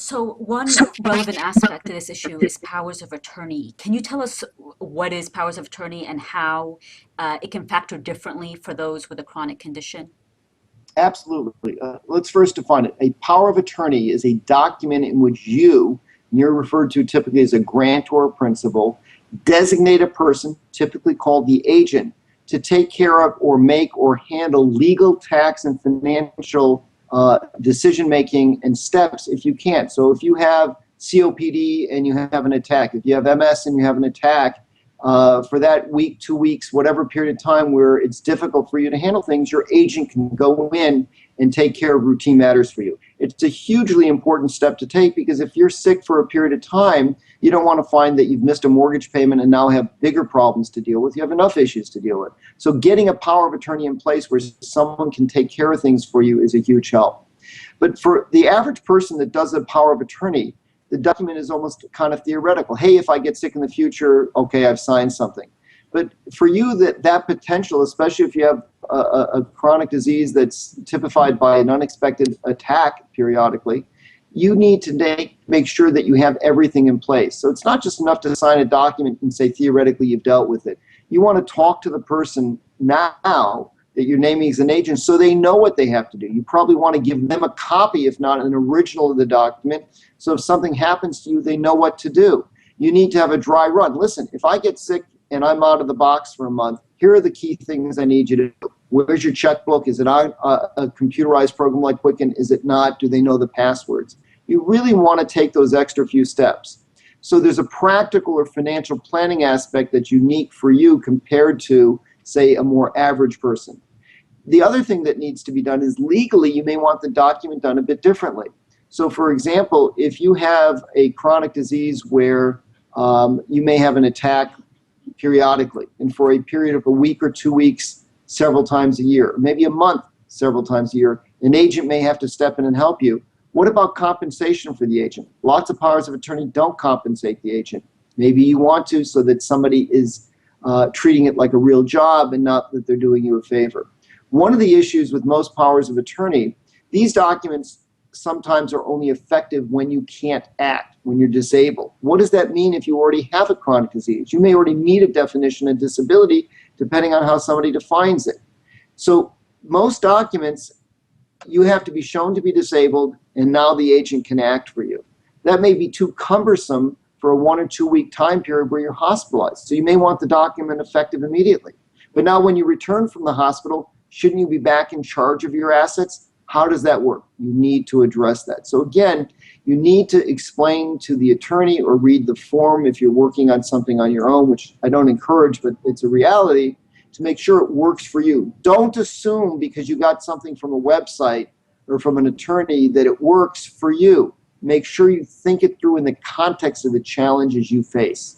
So one relevant aspect to this issue is powers of attorney. Can you tell us what is powers of attorney and how it can factor differently for those with a chronic condition? Absolutely. Let's first define it. A power of attorney is a document in which you're referred to typically as a grantor principal, designate a person, typically called the agent, to take care of or make or handle legal, tax, and financial decision making and steps if you can. So if you have COPD and you have an attack, if you have MS and you have an attack, for that week, 2 weeks, whatever period of time where it's difficult for you to handle things, your agent can go in and take care of routine matters for you. It's a hugely important step to take because if you're sick for a period of time, you don't want to find that you've missed a mortgage payment and now have bigger problems to deal with. You have enough issues to deal with. So getting a power of attorney in place where someone can take care of things for you is a huge help. But for the average person that does a power of attorney, the document is almost kind of theoretical. Hey, if I get sick in the future, okay, I've signed something. But for you, that potential, especially if you have a chronic disease that's typified by an unexpected attack periodically, you need to make sure that you have everything in place. So it's not just enough to sign a document and say theoretically you've dealt with it. You want to talk to the person now that you're naming as an agent so they know what they have to do. You probably want to give them a copy, if not an original of the document, so if something happens to you, they know what to do. You need to have a dry run. Listen, if I get sick and I'm out of the box for a month, here are the key things I need you to do. Where's your checkbook? Is it on a computerized program like Quicken? Is it not? Do they know the passwords? You really want to take those extra few steps. So there's a practical or financial planning aspect that's unique for you compared to, say, a more average person. The other thing that needs to be done is legally, you may want the document done a bit differently. So, for example, if you have a chronic disease where you may have an attack periodically, and for a period of a week or 2 weeks, several times a year, maybe a month, several times a year, an agent may have to step in and help you. What about compensation for the agent? Lots of powers of attorney don't compensate the agent. Maybe you want to so that somebody is treating it like a real job and not that they're doing you a favor. One of the issues with most powers of attorney, these documents sometimes are only effective when you can't act, when you're disabled. What does that mean if you already have a chronic disease? You may already meet a definition of disability depending on how somebody defines it. So most documents, you have to be shown to be disabled and now the agent can act for you. That may be too cumbersome for a 1 or 2 week time period where you're hospitalized. So you may want the document effective immediately. But now when you return from the hospital, shouldn't you be back in charge of your assets? How does that work? You need to address that. So again, you need to explain to the attorney or read the form if you're working on something on your own, which I don't encourage, but it's a reality, to make sure it works for you. Don't assume because you got something from a website or from an attorney that it works for you. Make sure you think it through in the context of the challenges you face.